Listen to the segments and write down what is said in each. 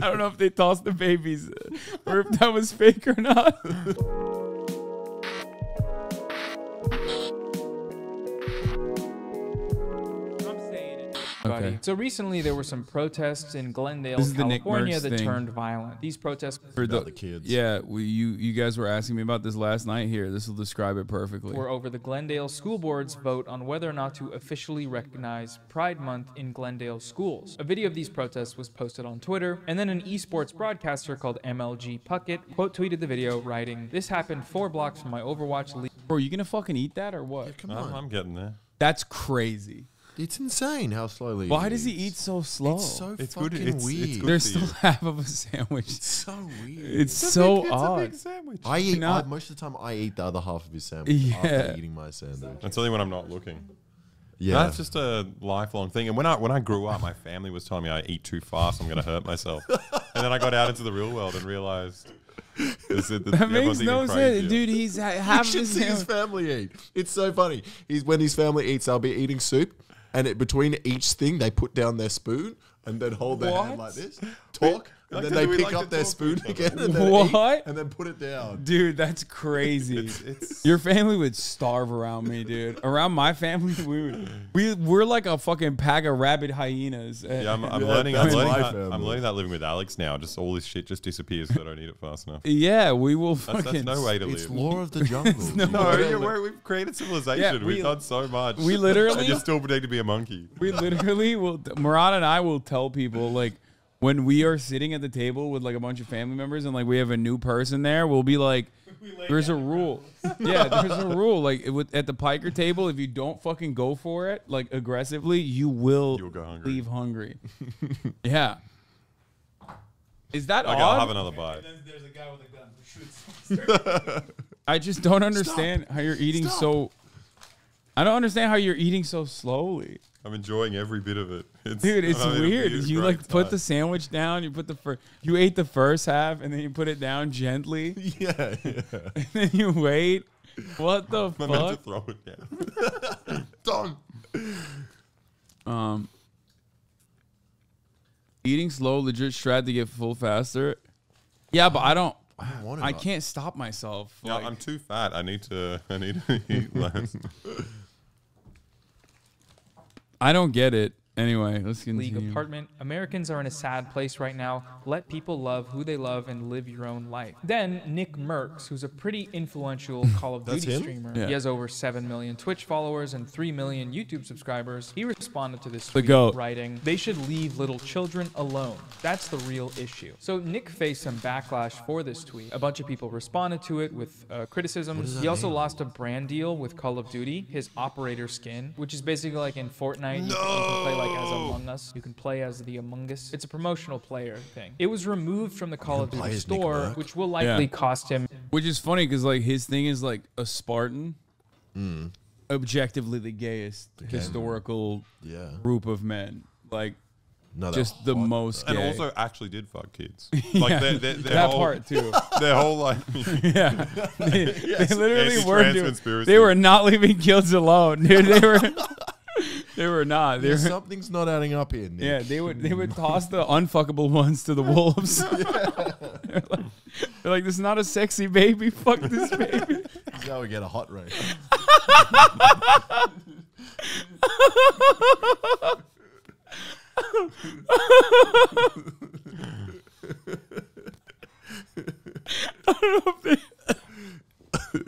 I don't know if they tossed the babies or if that was fake or not. Okay. So recently there were some protests in Glendale, This is the Nick California Merckx that thing. turned violent. These protests For About the kids. Yeah, you guys were asking me about this last night here. This will describe it perfectly. were over the Glendale School Board's vote on whether or not to officially recognize Pride Month in Glendale schools. A video of these protests was posted on Twitter, and then an esports broadcaster called MLG Puckett quote tweeted the video, writing, "This happened 4 blocks from my Overwatch League." Bro, you gonna fucking eat that or what? Come on. I'm getting there. That's crazy. It's insane how slowly. Why it does he is. eat so slow? It's so It's good- fucking it's weird. good. There's for still you. half of a sandwich. It's so weird. It's so It's a odd. big sandwich. I eat not- most of the time. I eat the other half of his sandwich Yeah. after eating my sandwich. That's only when I'm not looking. Yeah, That's just a lifelong thing. And when I grew up, my family was telling me I eat too fast, I'm going to hurt myself. And then I got out into the real world and realized That makes no sense, dude. He's half you of should his see his family eat. It's so funny. When his family eats, they'll be eating soup, and between each thing, they put down their spoon and then hold their hand like this, talk, and then they pick up their spoon again and then What? eat, and then put it down. Dude, that's crazy. It's Your family would starve around me, dude. Around my family, we're like a fucking pack of rabid hyenas. yeah, I'm Yeah, learning. that's I'm my learning family. that living with Alex now. Just all this shit just disappears because I don't eat it fast enough. Yeah, we will That's fucking. no way to It's live. law of the jungle. We've created civilization. Yeah, We've done so much. we literally- and you're still pretending to be a monkey. We literally will. Murad and I will tell people like when we are sitting at the table with like a bunch of family members and like we have a new person there, we'll be like, "There's a rule." Yeah, there's a rule. Like at the Piker table, if you don't fucking go for it like aggressively, you'll go hungry. leave hungry. Yeah. Is that Okay, odd? I'll have another bite. There's a guy with a gun who shoots. I just don't understand how you're eating so. I don't understand how you're eating so slowly. I'm enjoying every bit of it. Dude, it's I'm having a weird. great You like put time. the sandwich down, you put you ate the first half and then you put it down gently Yeah, and then you wait. What the I meant to fuck? throw it down. done. Eating slow, legit strat to get full faster. Yeah, but I don't. want it, I but- can't stop myself. Yeah, Like, I'm too fat. I need to eat less. I don't get it. Anyway, let's League continue. apartment. Americans are in a sad place right now. Let people love who they love and live your own life. Then Nick Merckx, who's a pretty influential Call of That's Duty him? streamer. Yeah. He has over 7 million Twitch followers and 3 million YouTube subscribers. He responded to this The tweet GOAT. writing, "They should leave little children alone. That's the real issue." So Nick faced some backlash for this tweet. A bunch of people responded to it with criticisms. He also lost a brand deal with Call of Duty, his operator skin, which is basically like in Fortnite. You can play like as Among Us. You can play as the Among Us. It's a promotional player thing. It was removed from the Call of play Duty as Nick store, Merck. which will likely cost him. Which is funny because like his thing is like a Spartan, objectively the gayest historical Yeah. group of men. Like No, they're just the hot, most And gay. also actually did fuck kids. Like their that whole, part too. Their whole like Yeah, they literally were anti-trans doing. conspiracy. They were not leaving kids alone, dude. They were. They were not. They though. were, Something's not adding up here, Nick. yeah, they would toss the unfuckable ones to the wolves. They're like, this is not a sexy baby. Fuck this baby. This is how we get a hot rate.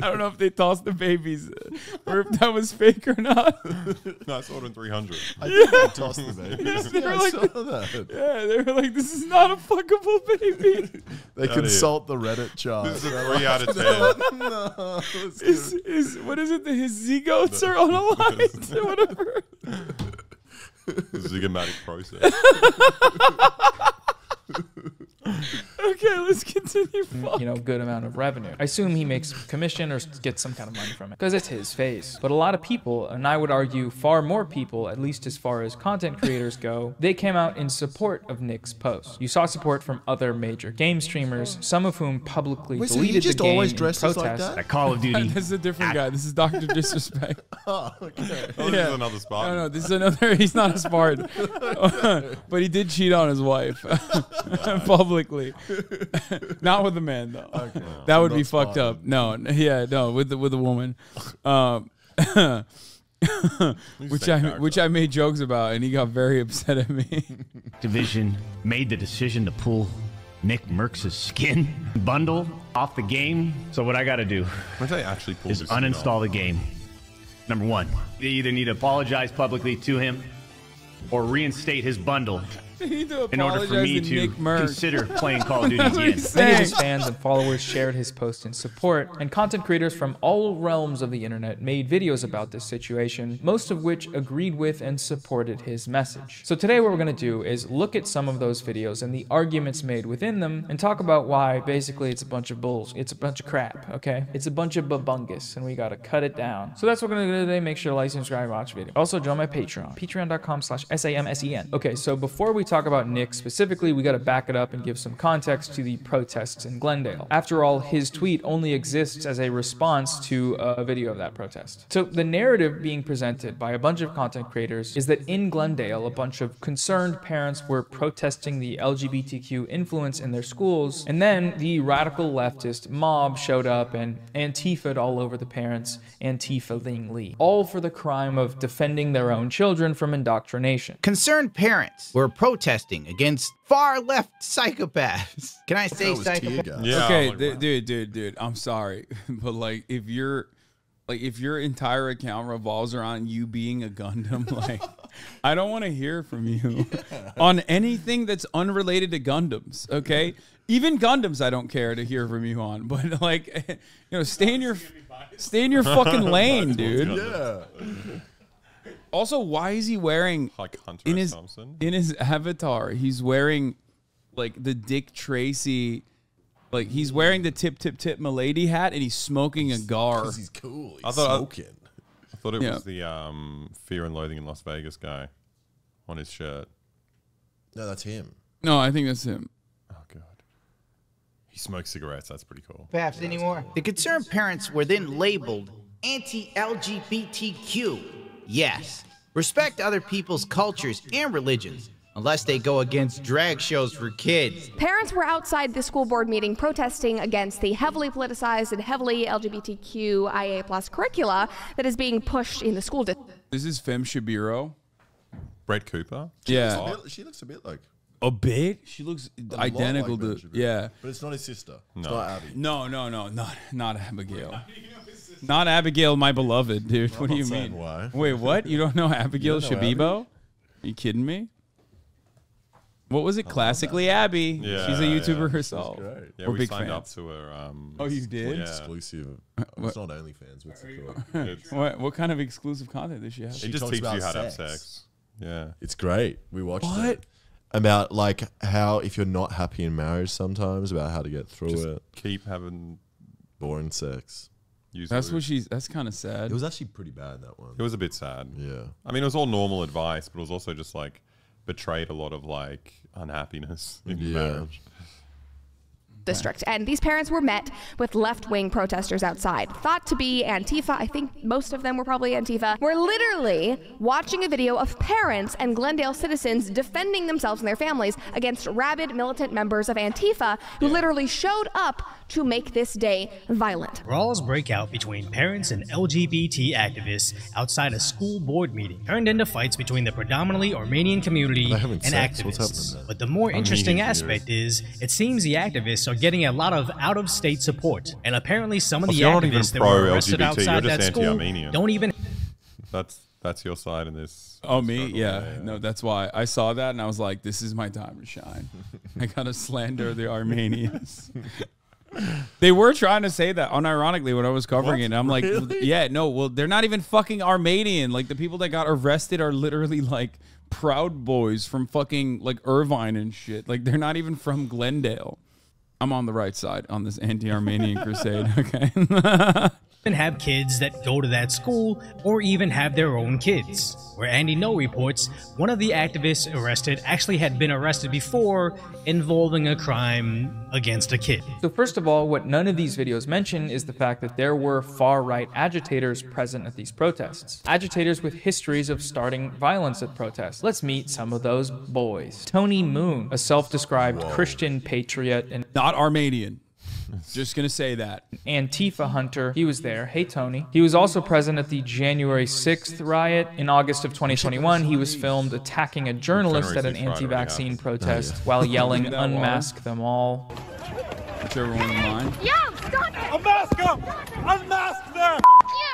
I don't know if they tossed the babies or if that was fake or not. No, I saw it in 300. I think I tossed the baby. they were I like- saw that. Yeah, they were like, this is not a fuckable baby. They Outta here. consult the Reddit chart. This is a 3 out of 10. No, let's Is what is it? His zygotes are unaligned or whatever. The zygomatic process. Okay, let's continue you know, good amount of revenue. I assume he makes commission or gets some kind of money from it because it's his face. But a lot of people, and I would argue far more people, at least as far as content creators go, they came out in support of Nick's post. You saw support from other major game streamers, some of whom publicly Wait, so he deleted just the game always in dressed like protest. that? Call of Duty. This is a different guy. This is Dr. Disrespect. Oh, okay. Oh, this is another spot. No, this is another. He's not a Spartan, but he did cheat on his wife publicly. Not with a man though. Okay. That would Not be fucked Spartan. up. No, yeah, no, with a woman, which I made jokes about, and he got very upset at me. Division made the decision to pull Nick Merckx's skin bundle off the game. So what I got to do When they actually pulled is this thing uninstall the game. Number one, they either need to apologize publicly to him or reinstate his bundle You need to in order for apologize me to to Nick Merckx. consider playing Call of Duty That's what again. he's Many of his saying. fans and followers shared his post in support, and content creators from all realms of the internet made videos about this situation, most of which agreed with and supported his message. So today what we're going to do is look at some of those videos and the arguments made within them, and talk about why basically it's a bunch of bullshit. It's a bunch of crap, okay? It's a bunch of babungus, and we got to cut it down. So that's what we're going to do today. Make sure to like, subscribe, watch the video. Also join my Patreon, patreon.com/SAMSEN. Okay, so before we talk about Nick specifically, we got to back it up and give some context to the protests in Glendale. After all, his tweet only exists as a response to a video of that protest. So the narrative being presented by a bunch of content creators is that in Glendale, a bunch of concerned parents were protesting the LGBTQ influence in their schools, and then the radical leftist mob showed up and Antifa'd all over the parents, Antifa-ing, all for the crime of defending their own children from indoctrination. Concerned parents were protesting against far-left psychopaths. Can I say That was tear psychopaths? gas. Yeah, Okay, like, dude, I'm sorry, but like if your entire account revolves around you being a Gundam, like I don't want to hear from you on anything that's unrelated to Gundams. Okay, even Gundams I don't care to hear from you on, but like stay in your fucking lane, dude. Yeah. Also, why is he wearing like Hunter in S. his Thompson. in his avatar? He's wearing like the Dick Tracy, like he's wearing the tip milady hat, and he's smoking a gar. Because he's cool. He's I thought- smoking. I thought it Yeah. was the Fear and Loathing in Las Vegas guy on his shirt. No, that's him. No, I think that's him. Oh god, he smokes cigarettes. That's pretty cool. Anymore. The concerned parents were then labeled anti-LGBTQ. Yes, respect other people's cultures and religions, unless they go against drag shows for kids. Parents were outside the school board meeting protesting against the heavily politicized and heavily LGBTQIA+ curricula that is being pushed in the school district. This is Fem Shabiro. Brett Cooper. Yeah, She looks a bit like a bit. She looks a lot identical like to. Ben Shapiro. Yeah. But it's not his sister. It's No. not Abby. No, not Abigail. Not Abigail, my beloved, dude. What do not you saying mean? why. Wait, what? You don't know Abigail You don't know Shabibo? Are you kidding me? What was it? Classically Abby. Yeah, She's a YouTuber yeah. herself. Great. Yeah, We're we big signed up fans. to her. Oh, you did? Yeah. Exclusive. what? It's not OnlyFans. What's it called? It's, What kind of exclusive content does she have? it She just talks teaches you about how to have sex. sex. Yeah. It's great. We watched What? it. About like how if you're not happy in marriage sometimes, about how to get through Just it. keep having. Boring sex. Use That's lube. what she's. That's kind of sad. It was actually pretty bad, that one. It was a bit sad. Yeah. I mean, it was all normal advice, but it was also just like betrayed a lot of like unhappiness in Yeah. marriage. District. And these parents were met with left-wing protesters outside, thought to be Antifa. I think most of them were probably Antifa. We're literally watching a video of parents and Glendale citizens defending themselves and their families against rabid militant members of Antifa who literally showed up to make this day violent. Brawls break out between parents and LGBT activists outside a school board meeting, turned into fights between the predominantly Armenian community They're having and sex? What's activists. happening there? But the more interesting Armenian aspect is, it seems the activists are getting a lot of out-of-state support, and apparently some of Oh, the so you're not even activists that were arrested pro-LGBT, outside you're that just school anti-Armenian. don't even That's your side in this. Oh, me? struggle. Yeah. No, that's why I saw that and I was like, this is my time to shine. I gotta slander the Armenians. They were trying to say that unironically when I was covering it. And I'm like, yeah, no, well, they're not even fucking Armenian. Like the people that got arrested are literally like Proud Boys from fucking like Irvine and shit. Like they're not even from Glendale. I'm on the right side on this anti-Armenian crusade. Okay. And have kids that go to that school or even have their own kids. Where Andy No reports, one of the activists arrested actually had been arrested before involving a crime against a kid. So first of all, what none of these videos mention is the fact that there were far-right agitators present at these protests. Agitators with histories of starting violence at protests. Let's meet some of those boys. Tony Moon, a self-described Christian patriot and Not Armenian. Just gonna say that. Antifa hunter. He was there. Hey, Tony. He was also present at the January 6th riot. In August of 2021, he was filmed attacking a journalist at an anti-vaccine protest while yelling, "Unmask them all." Whichever one's mine. Yo, stop it! Unmask them! Unmask them!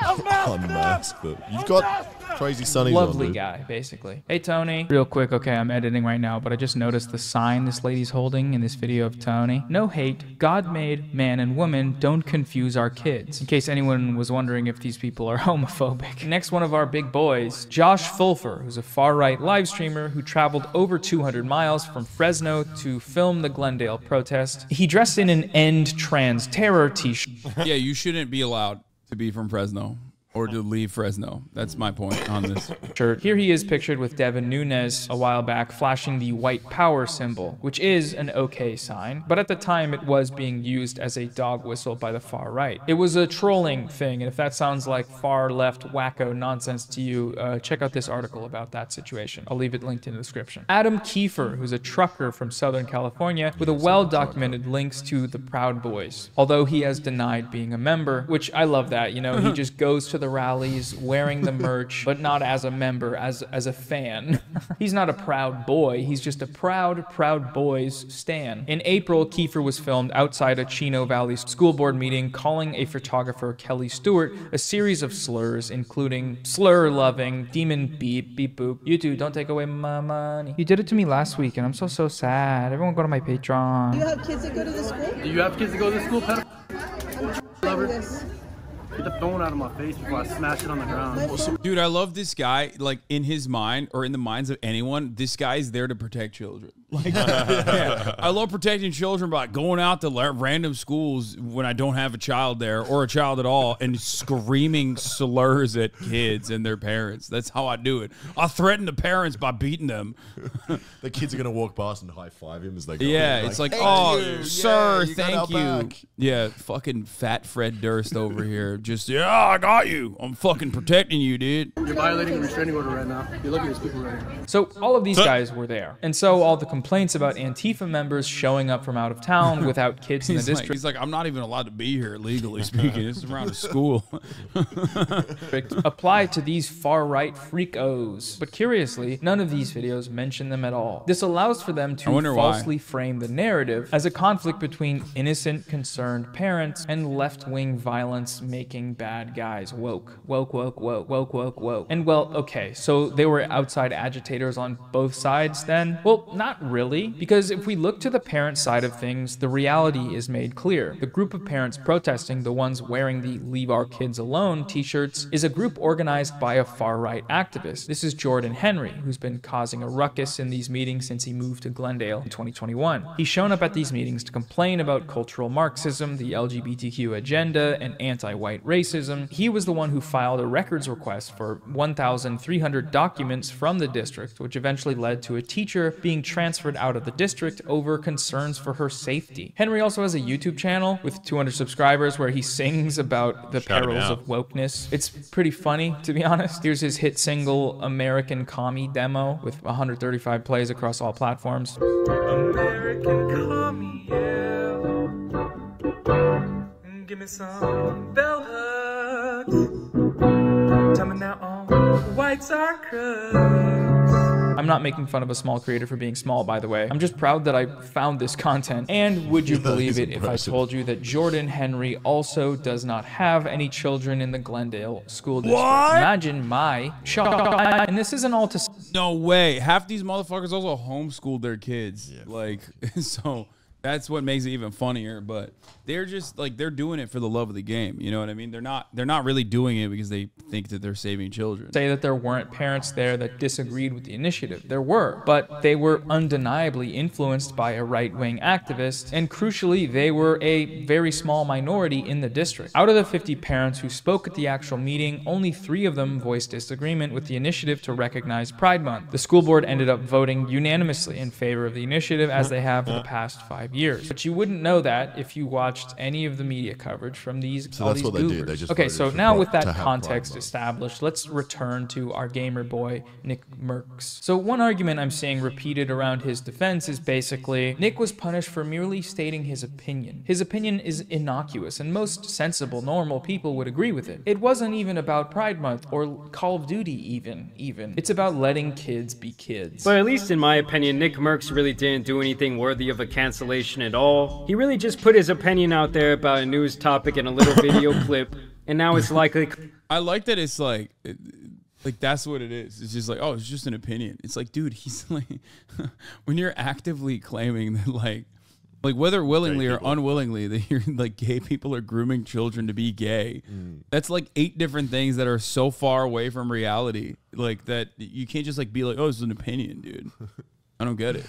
Unmask them. You've got Crazy Sunny. Lovely guy, basically. Hey, Tony. Real quick, okay, I'm editing right now, but I just noticed the sign this lady's holding in this video of Tony. No hate. God made man and woman. Don't confuse our kids. In case anyone was wondering if these people are homophobic. Next, one of our big boys, Josh Fulfer, who's a far-right live streamer who traveled over 200 miles from Fresno to film the Glendale protest. He dressed in an End Trans Terror t-shirt. Yeah, you shouldn't be allowed to be from Fresno. Or to leave Fresno. That's my point on this. Here he is pictured with Devin Nunes a while back flashing the white power symbol, which is an okay sign, but at the time it was being used as a dog whistle by the far right. It was a trolling thing, and if that sounds like far left wacko nonsense to you, check out this article about that situation. I'll leave it linked in the description. Adam Kiefer, who's a trucker from Southern California with a well-documented links to the Proud Boys, although he has denied being a member, which I love that, you know, he just goes to the rallies wearing the merch, but not as a member, as a fan. He's not a proud boy, he's just a Proud Boys stan. In April, Kiefer was filmed outside a Chino Valley school board meeting calling a photographer, Kelly Stewart, a series of slurs, including slur-loving, demon beep, beep boop, you two, don't take away my money. You did it to me last week and I'm so sad. Everyone go to my Patreon. Do you have kids that go to the school? Do you have kids that go to the school, Pet? This. Get the phone out of my face before I smash it on the ground. Dude, I love this guy. Like, in his mind, or in the minds of anyone, this guy's there to protect children. Like, yeah, I love protecting children by going out to random schools when I don't have a child there, or a child at all, and screaming slurs at kids and their parents. That's how I do it. I threaten the parents by beating them. The kids are going to walk past and high-five him as they go. Yeah, it's like, oh, sir, thank you. Yeah, fucking fat Fred Durst over here. Just, yeah, I got you. I'm fucking protecting you, dude. You're violating a restraining order right now. You look at these people right here. So all of these guys were there. And so all the complaints about Antifa members showing up from out of town without kids in the district. He's like, I'm not even allowed to be here, legally speaking. This is around a school. Apply to these far-right freakos. But curiously, none of these videos mention them at all. This allows for them to falsely frame the narrative as a conflict between innocent, concerned parents and left-wing violence making bad guys woke. And well, okay, so they were outside agitators on both sides then? Well, not really, because if we look to the parent side of things, the reality is made clear. The group of parents protesting, the ones wearing the Leave Our Kids Alone t-shirts, is a group organized by a far-right activist. This is Jordan Henry, who's been causing a ruckus in these meetings since he moved to Glendale in 2021. He's shown up at these meetings to complain about cultural Marxism, the LGBTQ agenda, and anti-white racism. He was the one who filed a records request for 1,300 documents from the district, which eventually led to a teacher being transferred out of the district over concerns for her safety. Henry also has a YouTube channel with 200 subscribers where he sings about the perils of wokeness. It's pretty funny, to be honest. Here's his hit single, American Commie demo, with 135 plays across all platforms. American Commie, yeah. Give me some bell hugs. Tell me now all whites are crooks. I'm not making fun of a small creator for being small, by the way. I'm just proud that I found this content. And would you believe it if I told you that Jordan Henry also does not have any children in the Glendale school district? What? Imagine my shock. And this isn't all to... No way. Half these motherfuckers also homeschooled their kids. Yeah. Like, so... That's what makes it even funnier. But they're just like, they're doing it for the love of the game. You know what I mean? They're not really doing it because they think that they're saving children. Say that there weren't parents there that disagreed with the initiative. There were, but they were undeniably influenced by a right-wing activist, and crucially, they were a very small minority in the district. Out of the 50 parents who spoke at the actual meeting, only 3 of them voiced disagreement with the initiative to recognize Pride Month. The school board ended up voting unanimously in favor of the initiative, as they have for the past 5 years. But you wouldn't know that if you watched any of the media coverage from these. So that's what they did. They just okay, voted so for now Pride- with that to have context Pride Month. established, let's return to our gamer boy, Nick Merckx. So one argument I'm seeing repeated around his defense is basically, Nick was punished for merely stating his opinion. His opinion is innocuous, and most sensible, normal people would agree with it. It wasn't even about Pride Month or Call of Duty even. It's about letting kids be kids. But at least in my opinion, Nick Merckx really didn't do anything worthy of a cancellation at all. He really just put his opinion out there about a news topic in a little video clip, and now it's likely... I like that it's like that's what it is. It's just like, oh, it's just an opinion. It's like, dude, he's like, when you're actively claiming that like whether willingly or unwillingly that you're like gay people are grooming children to be gay, that's like 8 different things that are so far away from reality, like that you can't just like be like, oh, it's an opinion, dude. I don't get it.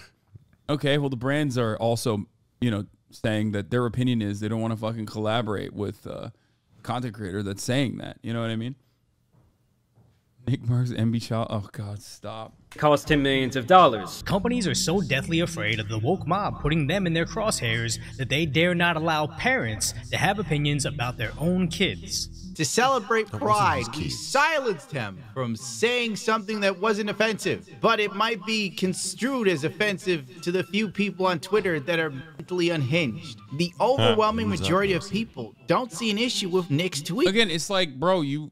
Okay, well the brands are also, you know, saying that their opinion is they don't want to fucking collaborate with content creator that's saying that. You know what I mean? Nick Merckx, MB Child. Oh God, stop. Cost him millions of dollars. Companies are so deathly afraid of the woke mob putting them in their crosshairs that they dare not allow parents to have opinions about their own kids. To celebrate Pride, we silenced him from saying something that wasn't offensive, but it might be construed as offensive to the few people on Twitter that are mentally unhinged. The overwhelming majority of people don't see an issue with Nick's tweet. Again, it's like, bro, you,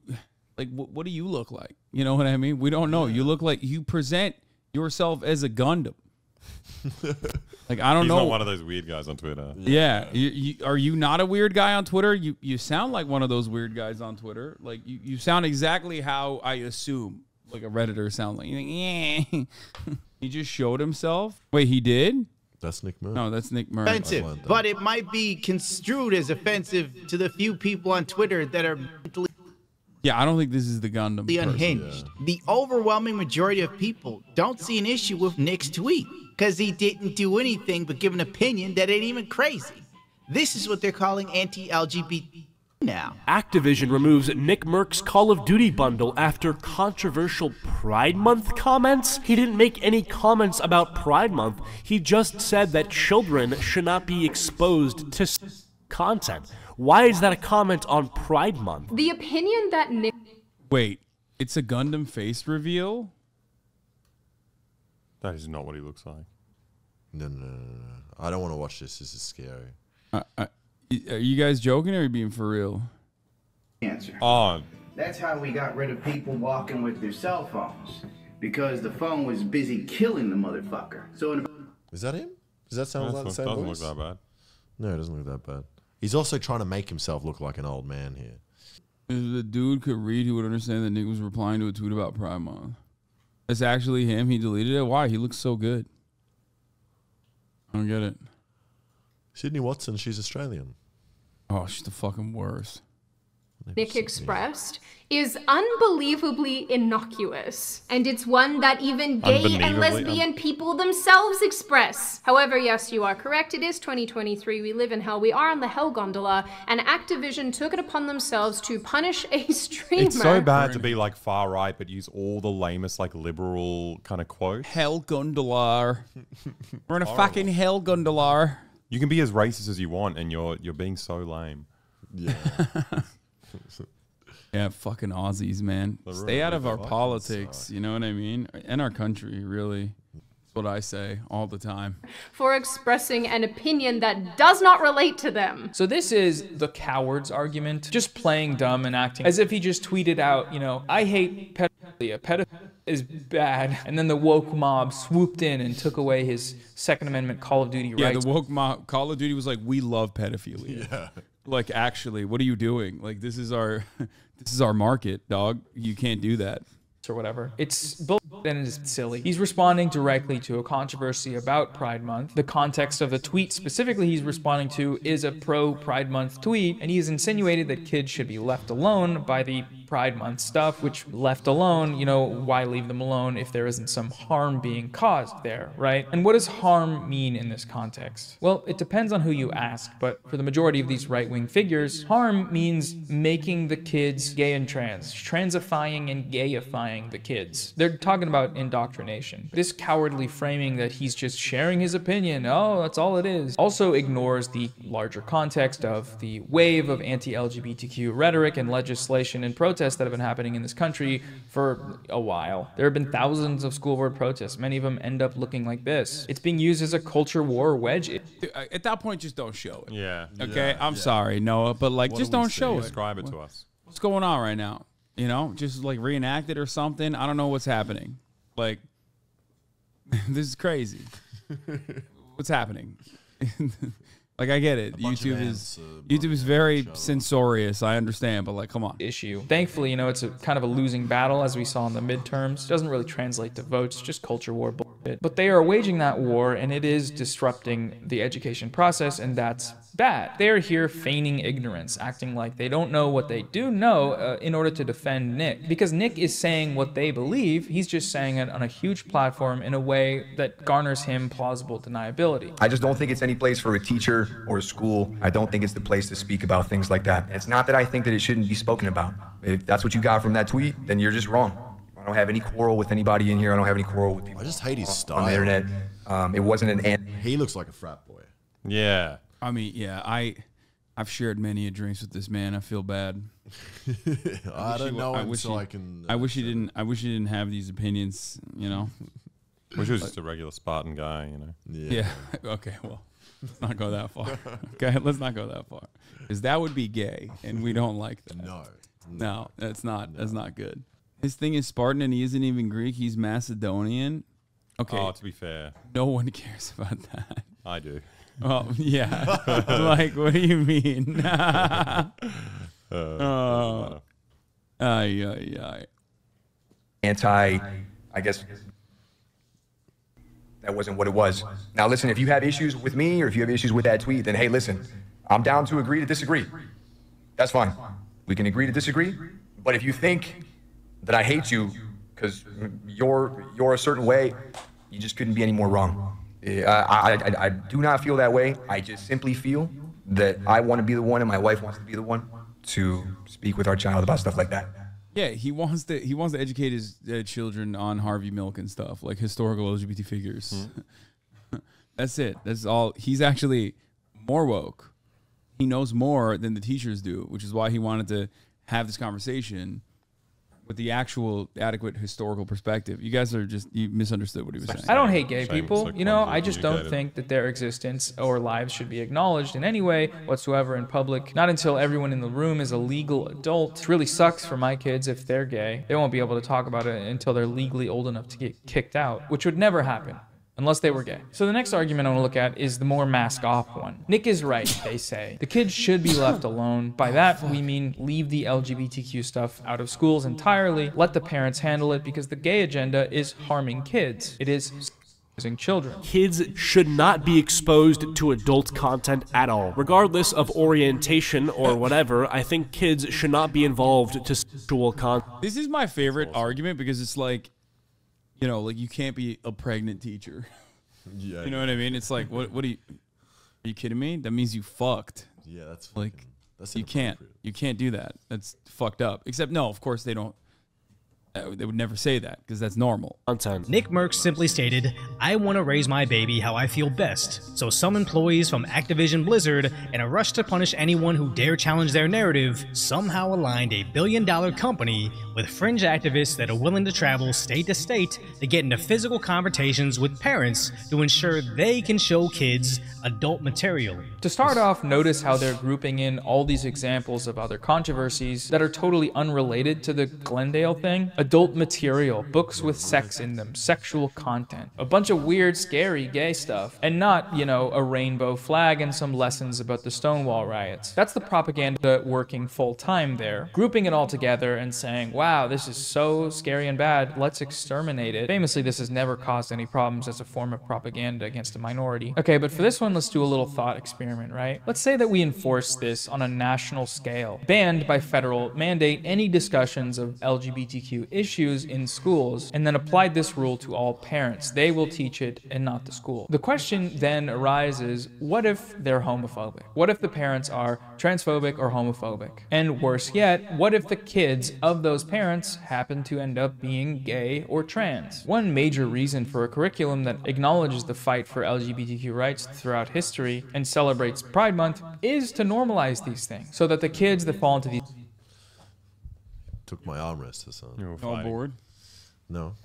like, what do you look like? You know what I mean? We don't know. You look like, you present yourself as a Gundam. Like, I don't know. He's not one of those weird guys on Twitter. Yeah. Are you not a weird guy on Twitter? You sound like one of those weird guys on Twitter. Like, you sound exactly how I assume like a Redditor sound like. Yeah. He just showed himself. Wait, he did? That's Nick Merckx. No, that's Nick Merckx. Offensive, but it might be construed as offensive to the few people on Twitter that are mentally Yeah, I don't think this is the Gundam person. unhinged. The overwhelming majority of people don't see an issue with Nick's tweet because he didn't do anything but give an opinion that ain't even crazy. This is what they're calling anti-LGBT now. Activision removes Nick Merckx's Call of Duty bundle after controversial Pride Month comments. He didn't make any comments about Pride Month. He just said that children should not be exposed to content. Why is that a comment on Pride Month? The opinion that Nick... Wait, it's a Gundam face reveal? That is not what he looks like. No. I don't want to watch this. This is scary. Are you guys joking or are you being for real? Answer. Oh. That's how we got rid of people walking with their cell phones. Because the phone was busy killing the motherfucker. So Is that him? Does that sound like the same doesn't voice? look that bad. No, it doesn't look that bad. He's also trying to make himself look like an old man here. If the dude could read, he would understand that Nick was replying to a tweet about Pride Month. It's actually him. He deleted it. Why? He looks so good. I don't get it. Sydney Watson, she's Australian. Oh, she's the fucking worst. Nick expressed is unbelievably innocuous, and it's one that even gay and lesbian people themselves express. However, yes, you are correct. It is 2023. We live in hell. We are on the Hell Gondola, and Activision took it upon themselves to punish a streamer. It's so bad to be like far right, but use all the lamest like liberal kind of quotes. Hell Gondola. We're in a fucking Hell Gondola. You can be as racist as you want, and you're being so lame. Yeah. Yeah, fucking Aussies, man. Stay out of our politics, you know what I mean? And our country, really. That's what I say all the time. For expressing an opinion that does not relate to them. So this is the coward's argument, just playing dumb and acting as if he just tweeted out, you know, I hate pedophilia. Pedophilia is bad. And then the woke mob swooped in and took away his Second Amendment Call of Duty rights. Yeah, the woke mob, Call of Duty was like, we love pedophilia. Yeah. Like, actually, what are you doing? Like, this is our market, dog. You can't do that. Or whatever. It's then it is silly. He's responding directly to a controversy about Pride Month. The context of the tweet specifically he's responding to is a pro-Pride Month tweet, and he's insinuated that kids should be left alone by the Pride Month stuff, which left alone, you know, why leave them alone if there isn't some harm being caused there, right? And what does harm mean in this context? Well, it depends on who you ask, but for the majority of these right-wing figures, harm means making the kids gay and trans, transifying and gayifying the kids. They're talking about indoctrination. This cowardly framing that he's just sharing his opinion, oh, that's all it is, also ignores the larger context of the wave of anti-LGBTQ rhetoric and legislation and protests that have been happening in this country for a while. There have been thousands of school board protests. Many of them end up looking like this. It's being used as a culture war wedge. At that point, just don't show it. Yeah. Okay? I'm sorry, Noah, but like, just don't show it. Describe it to us. What's going on right now? You know, just like reenact it or something. I don't know what's happening. Like, this is crazy. What's happening? Like, I get it. YouTube is very censorious. I understand, but like, come on. Issue. Thankfully, you know, it's a kind of a losing battle, as we saw in the midterms. It doesn't really translate to votes, just culture war bullshit. But they are waging that war, and it is disrupting the education process, and that's bad. They are here feigning ignorance, acting like they don't know what they do know in order to defend Nick. Because Nick is saying what they believe, he's just saying it on a huge platform in a way that garners him plausible deniability. I just don't think it's any place for a teacher or a school. I don't think it's the place to speak about things like that. It's not that I think that it shouldn't be spoken about. If that's what you got from that tweet, then you're just wrong. I don't have any quarrel with anybody in here. I don't have any quarrel with people. I just hate his style on the internet. It wasn't an. He looks like a frat boy. Yeah. I mean, yeah, I've shared many a drinks with this man. I feel bad. I don't know him, so I can. I wish he didn't. I wish he didn't have these opinions. You know. Wish he was just a regular Spartan guy. You know. Yeah. Okay. Well, let's not go that far. Okay. Let's not go that far, because that would be gay, and we don't like that. No, that's not. No. That's not good. His thing is Spartan, and he isn't even Greek. He's Macedonian. Okay. Oh, to be fair, no one cares about that. I do. Well, yeah. Like, what do you mean? Anti, I guess that wasn't what it was. Now, listen, if you have issues with me or if you have issues with that tweet, then hey, listen, I'm down to agree to disagree. That's fine. We can agree to disagree. But if you think that I hate you because you're a certain way, you just couldn't be any more wrong. I do not feel that way. I just simply feel that I want to be the one and my wife wants to be the one to speak with our child about stuff like that. Yeah, he wants to educate his children on Harvey Milk and stuff, like historical LGBT figures. That's it. That's all. He's actually more woke. He knows more than the teachers do, which is why he wanted to have this conversation with the actual adequate historical perspective. You guys are just, you misunderstood what he was saying. I don't hate gay people, you know, I just don't think that their existence or lives should be acknowledged in any way whatsoever in public. Not until everyone in the room is a legal adult. It really sucks for my kids if they're gay. They won't be able to talk about it until they're legally old enough to get kicked out, which would never happen. Unless they were gay. So the next argument I want to look at is the more mask-off one. Nick is right, they say. The kids should be left alone. By that, we mean leave the LGBTQ stuff out of schools entirely. Let the parents handle it, because the gay agenda is harming kids. It is using children. Kids should not be exposed to adult content at all. Regardless of orientation or whatever, I think kids should not be involved to sexual content. This is my favorite argument, because it's like, you know, like, you can't be a pregnant teacher. Yeah, you know what I mean? It's like, what are you kidding me? That means you fucked. Yeah, that's like, you can't do that. That's fucked up. Except, no, of course they don't. They would never say that, because that's normal. Nick Merckx simply stated, "I want to raise my baby how I feel best." So some employees from Activision Blizzard, in a rush to punish anyone who dare challenge their narrative, somehow aligned a billion-dollar company with fringe activists that are willing to travel state to state to get into physical confrontations with parents to ensure they can show kids adult material. To start off, notice how they're grouping in all these examples of other controversies that are totally unrelated to the Glendale thing. A adult material, books with sex in them, sexual content, a bunch of weird, scary gay stuff, and not, you know, a rainbow flag and some lessons about the Stonewall riots. That's the propaganda working full time there, grouping it all together and saying, wow, this is so scary and bad, let's exterminate it. Famously, this has never caused any problems as a form of propaganda against a minority. Okay, but for this one, let's do a little thought experiment, right? Let's say that we enforce this on a national scale, banned by federal mandate any discussions of LGBTQ issues in schools, and then applied this rule to all parents. They will teach it and not the school. The question then arises, what if they're homophobic? What if the parents are transphobic or homophobic? And worse yet, what if the kids of those parents happen to end up being gay or trans? One major reason for a curriculum that acknowledges the fight for LGBTQ rights throughout history and celebrates Pride Month is to normalize these things, so that the kids that fall into these... Took my armrest, Hassan. You're all bored? No.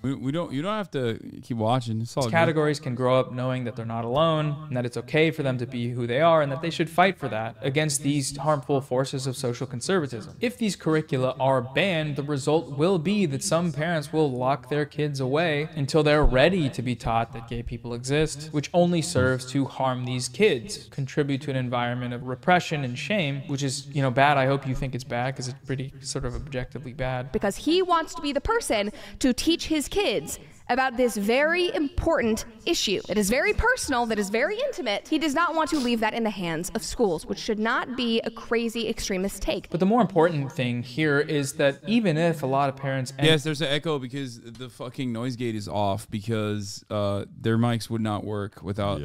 We don't. You don't have to keep watching. It's all good. Categories can grow up knowing that they're not alone, and that it's okay for them to be who they are, and that they should fight for that against these harmful forces of social conservatism. If these curricula are banned, the result will be that some parents will lock their kids away until they're ready to be taught that gay people exist, which only serves to harm these kids, contribute to an environment of repression and shame, which is, you know, bad. I hope you think it's bad, because it's pretty sort of objectively bad. Because he wants to be the person to teach his kids about this very important issue that is very personal, that is very intimate. He does not want to leave that in the hands of schools, which should not be a crazy extremist take. But the more important thing here is that even if a lot of parents... Yes, there's an echo because the fucking noise gate is off because their mics would not work without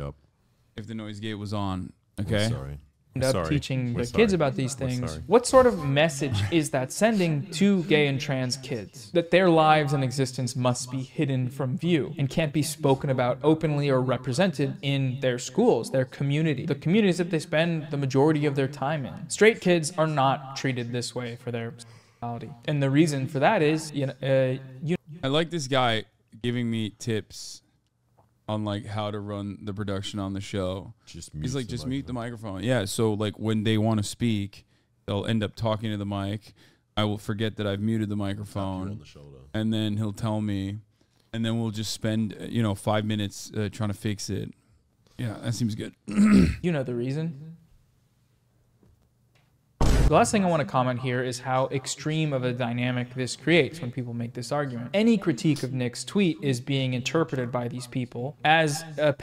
if the noise gate was on. Okay. Sorry. Up teaching the kids about these things. What sort of message is that sending to gay and trans kids? That their lives and existence must be hidden from view and can't be spoken about openly or represented in their schools, their community, the communities that they spend the majority of their time in. Straight kids are not treated this way for their sexuality. And the reason for that is, I like this guy giving me tips on like how to run the production on the show. He's like, just mute the microphone. Yeah, so like when they want to speak, they'll end up talking to the mic. I will forget that I've muted the microphone, and then he'll tell me, and then we'll just spend 5 minutes trying to fix it. Yeah, that seems good. You know the reason. The last thing I want to comment here is how extreme of a dynamic this creates when people make this argument. Any critique of Nick's tweet is being interpreted by these people as a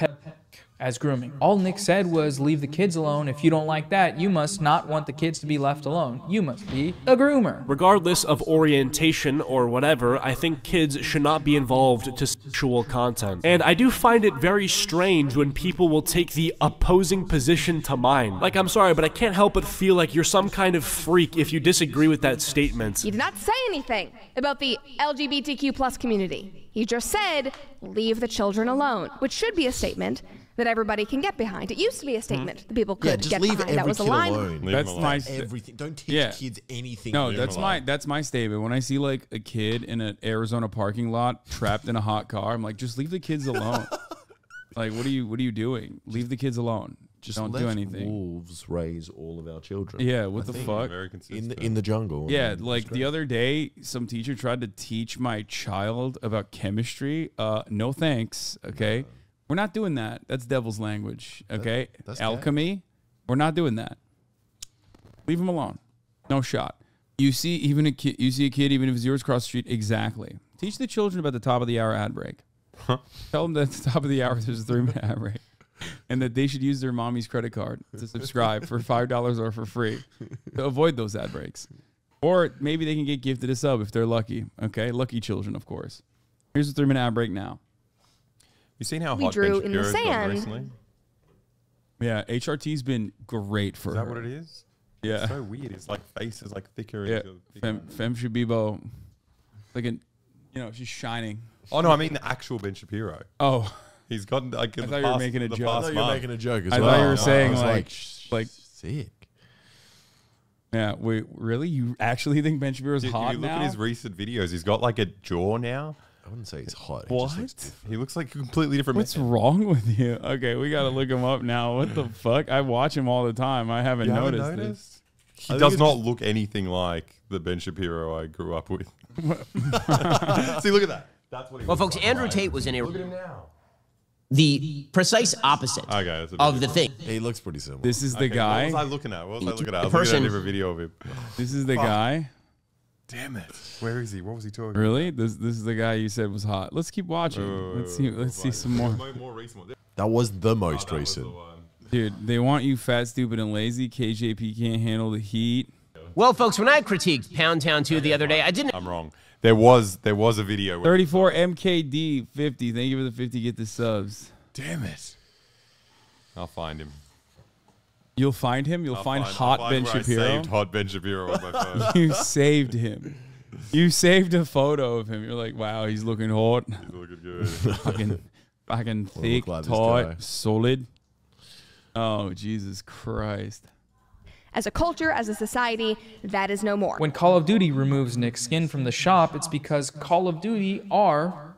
as grooming. All Nick said was, leave the kids alone. If you don't like that, you must not want the kids to be left alone. You must be a groomer. Regardless of orientation or whatever, I think kids should not be involved to sexual content. And I do find it very strange when people will take the opposing position to mine. Like, I'm sorry, but I can't help but feel like you're some kind of freak if you disagree with that statement. He did not say anything about the LGBTQ plus community. He just said, leave the children alone, which should be a statement that everybody can get behind. It used to be a statement that people could get behind. That was a line. Alone. That's my everything. Don't teach kids anything. No, that's my statement. When I see like a kid in an Arizona parking lot trapped in a hot car, I'm like, just leave the kids alone. Like, what are you doing? Leave the kids alone. Just don't do anything. Wolves raise all of our children. Yeah, what the fuck? Very consistent. In the jungle. Yeah, like the other day, some teacher tried to teach my child about chemistry. No thanks. Okay. We're not doing that. That's devil's language, okay? That's alchemy, we're not doing that. Leave them alone. No shot. You see a kid, even if it's yours across the street, exactly. Teach the children about the top of the hour ad break. Tell them that at the top of the hour there's a 3-minute ad break. And that they should use their mommy's credit card to subscribe for $5 or for free to avoid those ad breaks. Or maybe they can get gifted a sub if they're lucky, okay? Lucky children, of course. Here's a 3-minute ad break now. You seen how we hot drew Ben in the Shapiro's gotten sand. recently? Yeah, HRT's been great for her. Is that what it is? Yeah. It's so weird. His like face is like thicker. Yeah. And Femme Shabibo, like she's shining. Oh no, I mean the actual Ben Shapiro. Oh, he's gotten like. I thought you were making a joke. I thought you were making a joke as I well. thought you were saying like sick. Yeah, wait, really? You actually think Ben Shapiro's hot If you look now? at his recent videos, he's got like a jaw now. I wouldn't say he's hot. What? He looks like a completely different What's man. wrong with you? Okay, we gotta look him up now. What the fuck? I watch him all the time. I haven't You haven't noticed noticed? this. He does not look anything like the Ben Shapiro I grew up with. See, look at that. That's what he Well, was folks, like, Andrew right? Tate was in a Look at him now. the precise opposite Okay, that's a of the bit thing. He looks pretty similar. This is the Okay, guy. What was I looking at? What was I looking at? I was The looking at person- a different video of him. This is the Fuck. guy. Damn it. Where is he? What was he talking Really? This is the guy you said was hot. Let's keep watching. Let's see some more. More recent one. That was the most recent. Dude, they want you fat, stupid, and lazy. KJP can't handle the heat. Well, folks, when I critiqued Pound Town 2 the other day, I didn't. I'm wrong. There was a video. 34 MKD 50. Thank you for the 50. Get the subs. Damn it. I'll find him. You'll find him. You'll find Hot Ben where I Shapiro. saved Hot Ben Shapiro on my phone. You saved him. You saved a photo of him. You're like, wow, he's looking hot. He's looking good. fucking thick, like this taut, guy. solid. Oh, Jesus Christ. As a culture, as a society, that is no more. When Call of Duty removes Nick's skin from the shop, it's because Call of Duty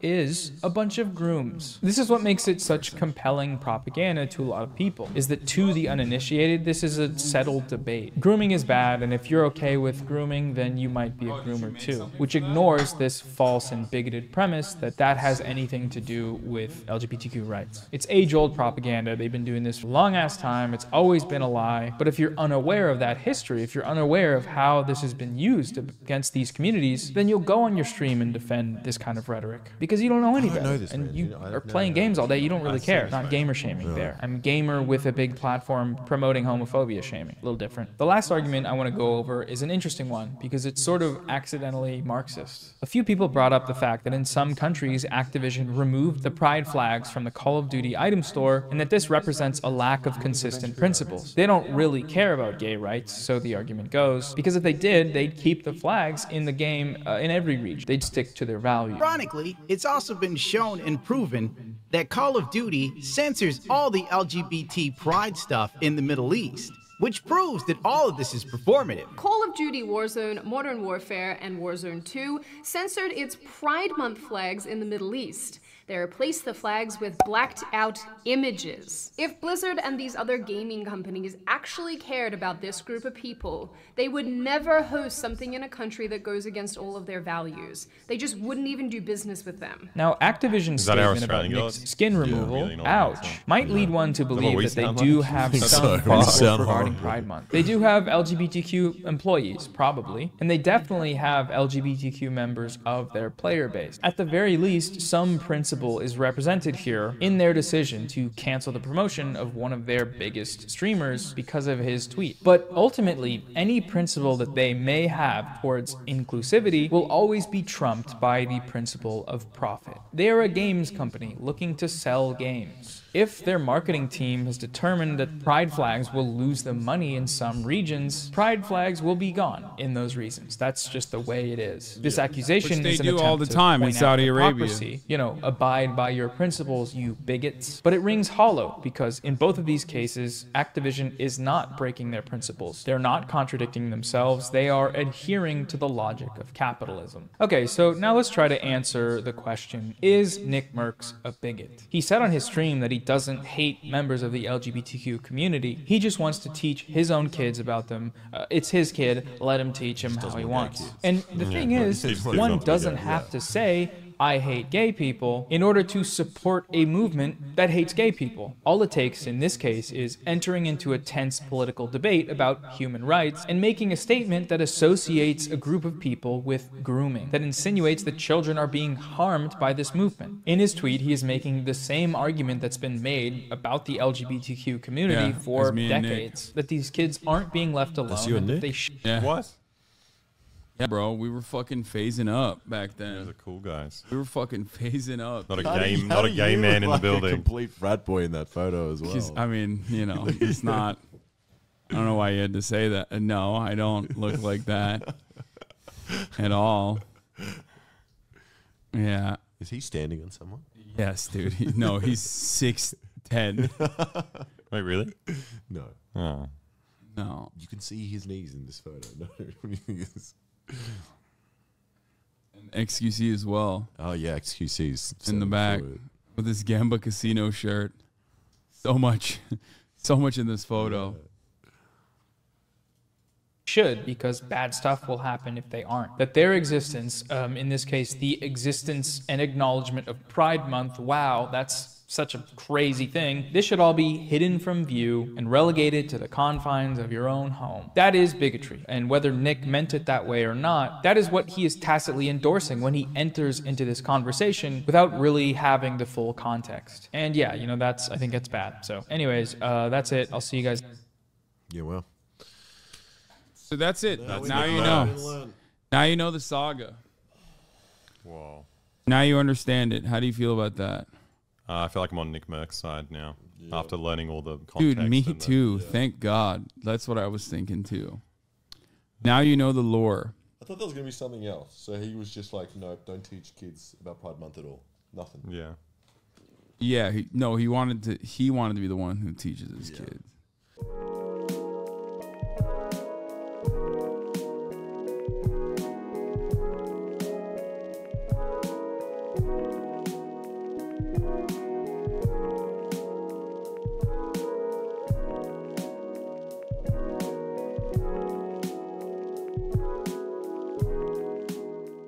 is a bunch of grooms. This is what makes it such compelling propaganda to a lot of people, is that to the uninitiated, this is a settled debate. Grooming is bad, and if you're okay with grooming, then you might be a groomer too, which ignores this false and bigoted premise that that has anything to do with LGBTQ rights. It's age-old propaganda. They've been doing this for a long-ass time. It's always been a lie. But if you're unaware of that history, if you're unaware of how this has been used against these communities, then you'll go on your stream and defend this kind of rhetoric because you don't know any better. And you are playing games all day. You don't really care. Not gamer shaming there. I'm gamer with a big platform promoting homophobia shaming. A little different. The last argument I want to go over is an interesting one because it's sort of accidentally Marxist. A few people brought up the fact that in some countries, Activision removed the pride flags from the Call of Duty item store and that this represents a lack of consistent principles. They don't really care about gay rights, so the argument goes, because if they did, they'd keep the flags in the game in every region. They'd stick to their values. Ironically, it's also been shown and proven that Call of Duty censors all the LGBT pride stuff in the Middle East, which proves that all of this is performative. Call of Duty Warzone, Modern Warfare, and Warzone 2 censored its Pride Month flags in the Middle East. They replaced the flags with blacked out images. If Blizzard and these other gaming companies actually cared about this group of people, they would never host something in a country that goes against all of their values. They just wouldn't even do business with them. Now, Activision's statement about Nick's skin removal, might lead one to believe that they do have some principles regarding Pride Month. They do have LGBTQ employees, probably, and they definitely have LGBTQ members of their player base. At the very least, some principle is represented here in their decision to cancel the promotion of one of their biggest streamers because of his tweet. But ultimately, any principle that they may have towards inclusivity will always be trumped by the principle of profit. They are a games company looking to sell games. If their marketing team has determined that pride flags will lose them money in some regions, pride flags will be gone in those regions. That's just the way it is. This accusation is an attempt all the to time in point out Saudi Arabia. hypocrisy. You know, abide by your principles, you bigots. But it rings hollow because in both of these cases, Activision is not breaking their principles. They're not contradicting themselves. They are adhering to the logic of capitalism. Okay, so now let's try to answer the question, is Nick Mercs a bigot? He said on his stream that he doesn't hate members of the LGBTQ community. He just wants to teach his own kids about them. It's his kid. Let him teach him how he wants. And the thing is, one doesn't have to say, I hate gay people in order to support a movement that hates gay people. All it takes in this case is entering into a tense political debate about human rights and making a statement that associates a group of people with grooming, that insinuates that children are being harmed by this movement. In his tweet, he is making the same argument that's been made about the LGBTQ community for decades, that these kids aren't being left alone. And that they What? Yeah, bro, we were fucking phasing up back then. Those are cool guys. We were fucking phasing up. Not a gay man in the building. A complete frat boy in that photo as well. I mean, you know, it's not. I don't know why you had to say that. No, I don't look like that at all. Yeah. Is he standing on someone? Yes, dude. No, he's 6'10". Wait, really? No. Oh. No. You can see his knees in this photo. No. And XQC as well. Oh yeah, XQC's in the back with his Gamba Casino shirt. So much in this photo. should, because bad stuff will happen if they aren't. That their existence, in this case, the existence and acknowledgement of Pride Month, wow, that's such a crazy thing. This should all be hidden from view and relegated to the confines of your own home. That is bigotry. And whether Nick meant it that way or not, that is what he is tacitly endorsing when he enters into this conversation without really having the full context. And yeah, you know, I think it's bad. So anyways, that's it. I'll see you guys. Yeah, well. So that's it. Now you know. Now you know the saga. Whoa. Now you understand it. How do you feel about that? I feel like I'm on Nick Merck's side now after learning all the context. Dude, me too. Thank God. That's what I was thinking too. Now you know the lore. I thought there was going to be something else. So he was just like, no, don't teach kids about Pride Month at all. Nothing. Yeah. Yeah. He wanted to be the one who teaches his kids.